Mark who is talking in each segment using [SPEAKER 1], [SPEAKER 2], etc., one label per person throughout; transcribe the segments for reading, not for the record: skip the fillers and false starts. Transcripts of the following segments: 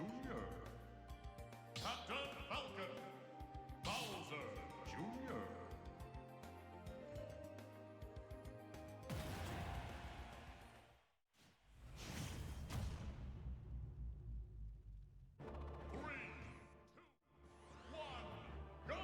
[SPEAKER 1] Jr. Captain Falcon, Bowser Jr. Three, two, one, go!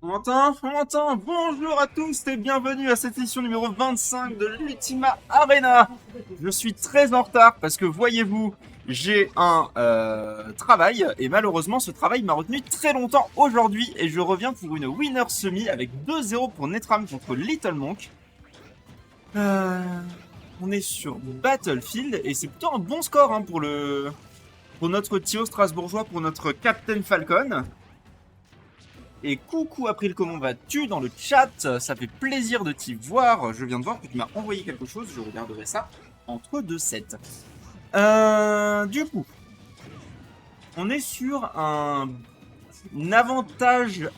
[SPEAKER 2] On entend, bonjour à tous et bienvenue à cette édition numéro 25 de l'Ultima Arena. Je suis très en retard parce que voyez-vous, j'ai un travail et malheureusement ce travail m'a retenu très longtemps aujourd'hui et je reviens pour une winner semi avec 2-0 pour Netram contre Little Monk. On est sur Battlefield et c'est plutôt un bon score hein, pour notre Thio Strasbourgeois, pour notre Captain Falcon. Et coucou April, comment vas-tu dans le chat? Ça fait plaisir de t'y voir. Je viens de voir que tu m'as envoyé quelque chose. Je regarderai ça entre deux sets. Du coup, on est sur un avantage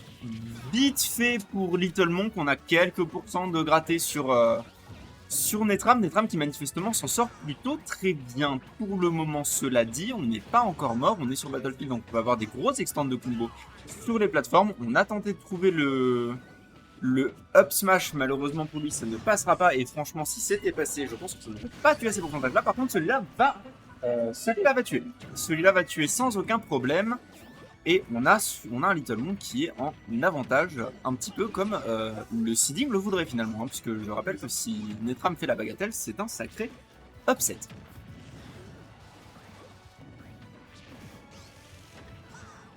[SPEAKER 2] vite fait pour Little Monk. On a quelques pourcents de gratté sur Netram. Netram qui manifestement s'en sort plutôt très bien pour le moment. Cela dit, on n'est pas encore mort. On est sur Battlefield, donc on peut avoir des grosses extends de combo sur les plateformes. On a tenté de trouver le up smash. Malheureusement pour lui, ça ne passera pas. Et franchement, si c'était passé, je pense que ça ne peut pas tuer ces pourcentages-là. Par contre, celui-là va tuer. Celui-là va tuer sans aucun problème. Et on a un Little Monk qui est en avantage, un petit peu comme le seeding le voudrait finalement, hein, puisque je rappelle que si Netram fait la bagatelle, c'est un sacré upset.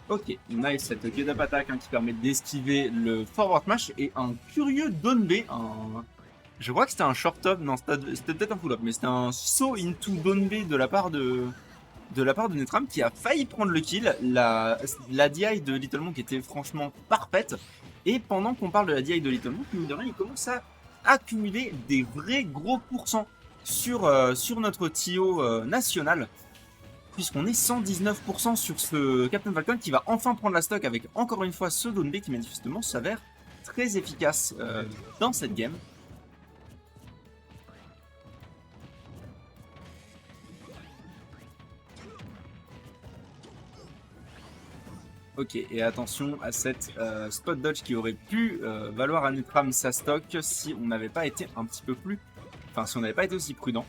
[SPEAKER 2] Ok, on a cette get up attack hein, qui permet d'esquiver le forward smash et un curieux down B. Je crois que c'était un short up, non c'était peut-être un full up, mais c'était un saut into down B de la part de Netram qui a failli prendre le kill. La DI de Little Monk était franchement parfaite. Et pendant qu'on parle de la DI de Little Monk, mine de rien, il commence à accumuler des vrais gros pourcents sur notre TIO national. Puisqu'on est 119% sur ce Captain Falcon qui va enfin prendre la stock avec encore une fois ce down B qui manifestement s'avère très efficace dans cette game. Ok, et attention à cette spot dodge qui aurait pu valoir à Netram sa stock si on n'avait pas été un petit peu plus... Enfin, si on n'avait pas été aussi prudent.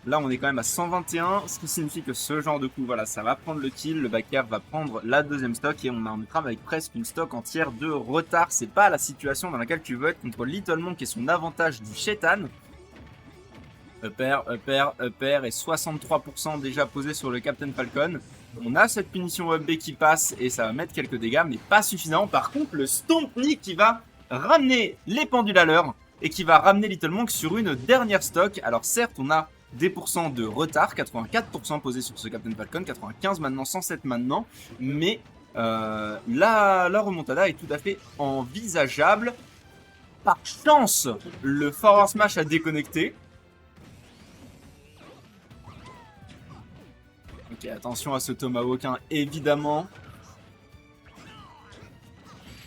[SPEAKER 2] Là, on est quand même à 121, ce qui signifie que ce genre de coup, voilà, ça va prendre le kill. Le backer va prendre la deuxième stock et on a un Netram avec presque une stock entière de retard. C'est pas la situation dans laquelle tu veux être contre Little Monk et son avantage du Shetan. Upper et 63% déjà posé sur le Captain Falcon. On a cette punition up B qui passe et ça va mettre quelques dégâts, mais pas suffisant. Par contre, le Stompnik qui va ramener les pendules à l'heure et qui va ramener Little Monk sur une dernière stock. Alors certes, on a des pourcents de retard, 84% posé sur ce Captain Falcon, 95 maintenant, 107 maintenant, mais la remontada est tout à fait envisageable. Par chance, le forward smash a déconnecté. Ok, attention à ce Tomahawk, hein, évidemment.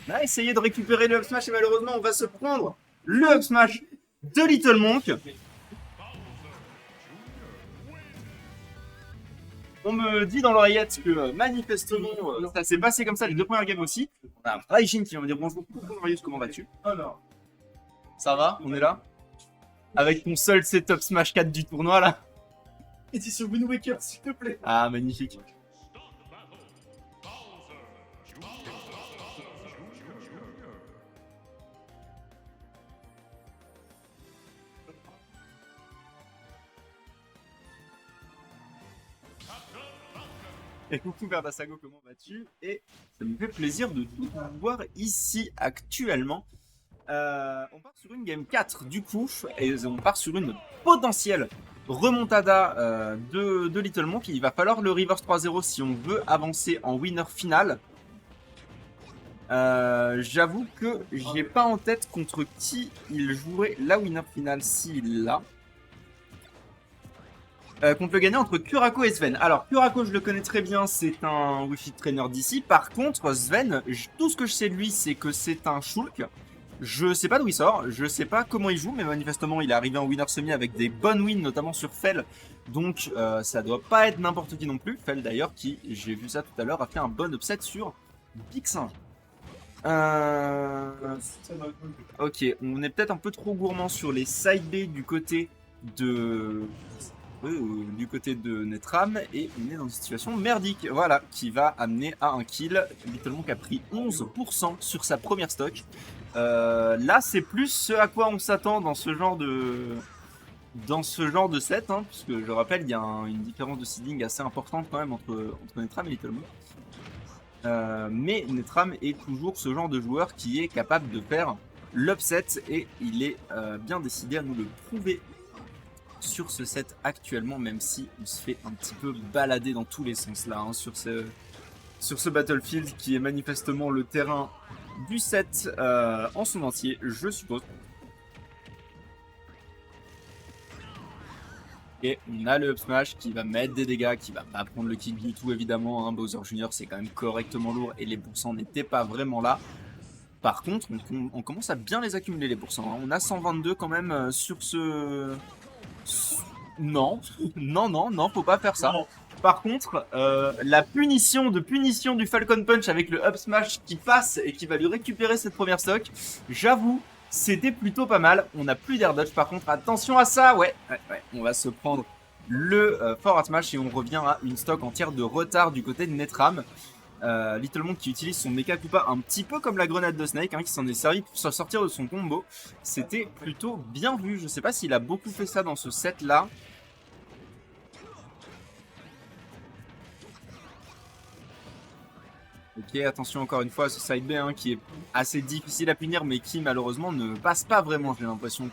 [SPEAKER 2] On a essayé de récupérer le up smash et malheureusement on va se prendre le up smash de Little Monk. On me dit dans l'oreillette que manifestement ça s'est passé comme ça les deux premières games aussi. On a Raijin qui va me dire bonjour, Marius, comment vas-tu? Alors, ça va? On est là? Avec ton seul setup smash 4 du tournoi là? Et c'est sur Wind Waker, s'il te plaît. Ah, magnifique. Et coucou Verdasago, comment vas-tu? Et ça me fait plaisir de tout voir ici actuellement. On part sur une game 4 du coup, et on part sur une potentielle remontada de Little Monk. Il va falloir le reverse 3-0 si on veut avancer en winner final. J'avoue que j'ai pas en tête contre qui il jouerait la winner finale s'il l'a. Contre le gagnant entre Kurako et Sven. Alors Kurako je le connais très bien, c'est un Wi-Fi trainer d'ici. Par contre Sven, tout ce que je sais de lui c'est que c'est un Shulk. Je sais pas d'où il sort, je sais pas comment il joue, mais manifestement il est arrivé en winner semi avec des bonnes wins, notamment sur Fell. Donc ça doit pas être n'importe qui non plus. Fell d'ailleurs qui, j'ai vu ça tout à l'heure, a fait un bon upset sur Big Singe. Ok, on est peut-être un peu trop gourmand sur les side B du côté de du côté de Netram et on est dans une situation merdique, voilà, qui va amener à un kill. Little Monk a pris 11% sur sa première stock. Là, c'est plus ce à quoi on s'attend dans ce genre de set, hein, puisque je rappelle, il y a une différence de seeding assez importante quand même entre Netram et Little Monk. Mais Netram est toujours ce genre de joueur qui est capable de faire l'upset et il est bien décidé à nous le prouver sur ce set actuellement, même si on se fait un petit peu balader dans tous les sens là, hein, sur ce Battlefield qui est manifestement le terrain du set en son entier, je suppose. Et on a le up smash qui va mettre des dégâts, qui va pas prendre le kill du tout évidemment, hein. Bowser Jr. c'est quand même correctement lourd et les pourcents n'étaient pas vraiment là. Par contre, on commence à bien les accumuler les pourcents, hein. On a 122 quand même sur ce... Non, non, faut pas faire ça. Par contre, la punition du Falcon Punch avec le up smash qui passe et qui va lui récupérer cette première stock, j'avoue, c'était plutôt pas mal. On n'a plus d'air dodge par contre, attention à ça, ouais. On va se prendre le forward smash et on revient à une stock entière de retard du côté de Netram. Little Monk qui utilise son Mecha Koopa un petit peu comme la grenade de Snake, hein, qui s'en est servi pour se sortir de son combo. C'était plutôt bien vu, je sais pas s'il a beaucoup fait ça dans ce set là. Ok, attention encore une fois à ce side B, hein, qui est assez difficile à punir mais qui malheureusement ne passe pas vraiment, j'ai l'impression,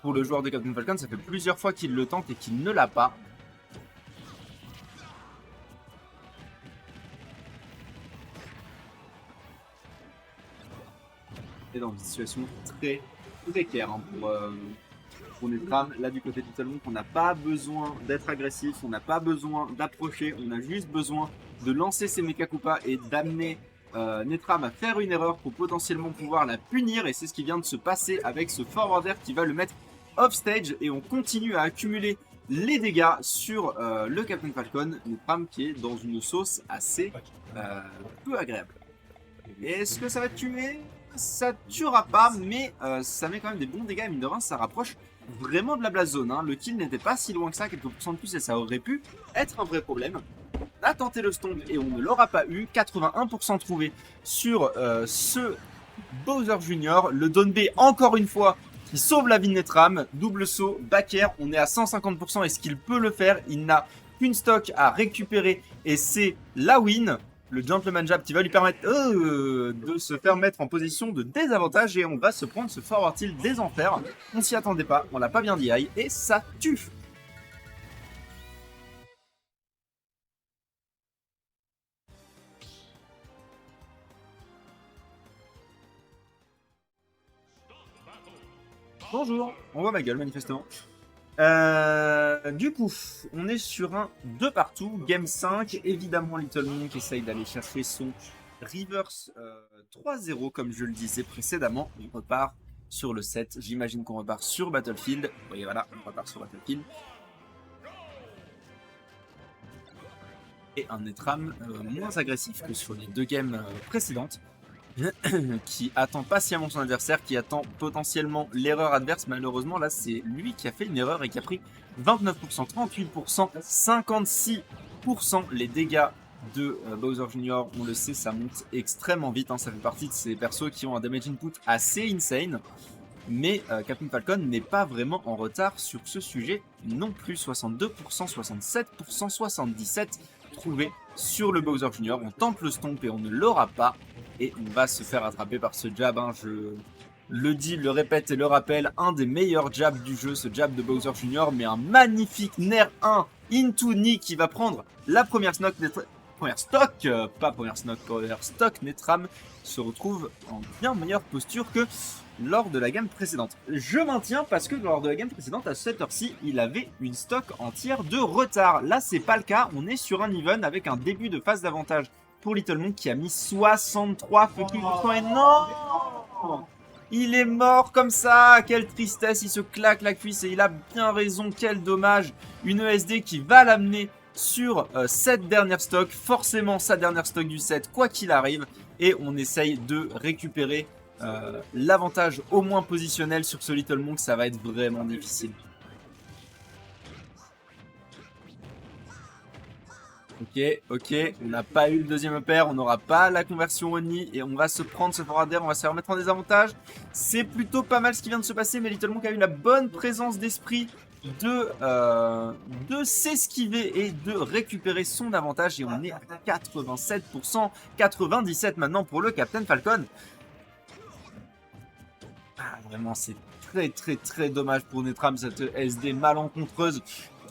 [SPEAKER 2] pour le joueur de Captain Falcon. Ça fait plusieurs fois qu'il le tente et qu'il ne l'a pas. Et dans une situation très précaire, hein, pour Netram. Là du côté du talon, on n'a pas besoin d'être agressif, on n'a pas besoin d'approcher, on a juste besoin de lancer ses Mecha Koopa et d'amener Netram à faire une erreur pour potentiellement pouvoir la punir. Et c'est ce qui vient de se passer avec ce forwarder qui va le mettre off stage. Et on continue à accumuler les dégâts sur le Captain Falcon. Netram qui est dans une sauce assez peu agréable. Est-ce que ça va tuer? Ça tuera pas, mais ça met quand même des bons dégâts. Mine de rien, ça rapproche vraiment de la blast zone, hein. Le kill n'était pas si loin que ça, quelques pourcents de plus, et ça aurait pu être un vrai problème. On a tenté le stomp et on ne l'aura pas eu. 81% trouvé sur ce Bowser Jr. Le down B, encore une fois, qui sauve la vie de Netram. Double saut, back air, on est à 150%. Est-ce qu'il peut le faire? Il n'a qu'une stock à récupérer et c'est la win. Le gentleman jab qui va lui permettre de se faire mettre en position de désavantage et on va se prendre ce forward tilt des enfers. On s'y attendait pas, on l'a pas bien dit et ça tue. Bonjour, on voit ma gueule manifestement. Du coup, on est sur un 2 partout, game 5. Évidemment, Little Monk essaye d'aller chercher son reverse 3-0, comme je le disais précédemment. On repart sur le 7. J'imagine qu'on repart sur Battlefield. Oui, voilà, on repart sur Battlefield. Et un Netram moins agressif que sur les deux games précédentes. Qui attend patiemment son adversaire, qui attend potentiellement l'erreur adverse. Malheureusement, là, c'est lui qui a fait une erreur et qui a pris 29%, 38%, 56%. Les dégâts de Bowser Jr., on le sait, ça monte extrêmement vite, hein. Ça fait partie de ces persos qui ont un damage input assez insane. Mais Captain Falcon n'est pas vraiment en retard sur ce sujet non plus. 62%, 67%, 77% trouvés sur le Bowser Jr. On tente le stomp et on ne l'aura pas. Et on va se faire attraper par ce jab, hein. Je le dis, le répète et le rappelle, un des meilleurs jabs du jeu, ce jab de Bowser Jr. Mais un magnifique Nair 1 into knee qui va prendre la première stock. Netram se retrouve en bien meilleure posture que lors de la game précédente. Je maintiens parce que lors de la game précédente, à cette heure-ci, il avait une stock entière de retard. Là, c'est pas le cas. On est sur un even avec un début de phase d'avantage pour Little Monk qui a mis 63 fucking % et non, il est mort comme ça. Quelle tristesse, il se claque la cuisse et il a bien raison. Quel dommage. Une ESD qui va l'amener sur cette dernière stock, forcément sa dernière stock du set, quoi qu'il arrive. Et on essaye de récupérer l'avantage au moins positionnel sur ce Little Monk. Ça va être vraiment difficile. Ok, on n'a pas eu le deuxième upper, on n'aura pas la conversion Oni et on va se prendre ce forwarder, on va se faire remettre en désavantage. C'est plutôt pas mal ce qui vient de se passer, mais Little Monk a eu la bonne présence d'esprit de s'esquiver et de récupérer son avantage et on est à 87%, 97 maintenant pour le Captain Falcon. Ah, vraiment, c'est très dommage pour Netram, cette SD malencontreuse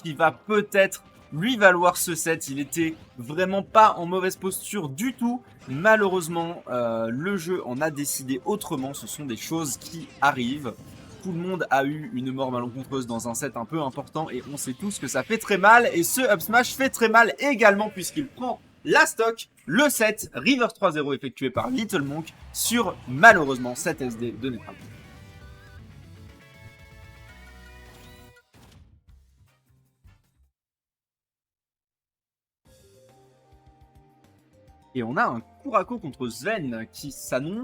[SPEAKER 2] qui va peut-être lui valoir ce set. Il était vraiment pas en mauvaise posture du tout. Malheureusement, le jeu en a décidé autrement. Ce sont des choses qui arrivent. Tout le monde a eu une mort malencontreuse dans un set un peu important et on sait tous que ça fait très mal. Et ce up smash fait très mal également puisqu'il prend la stock, le set River 3-0 effectué par Little Monk sur malheureusement cette SD de Netram. Et on a un Kurako contre Sven qui s'annonce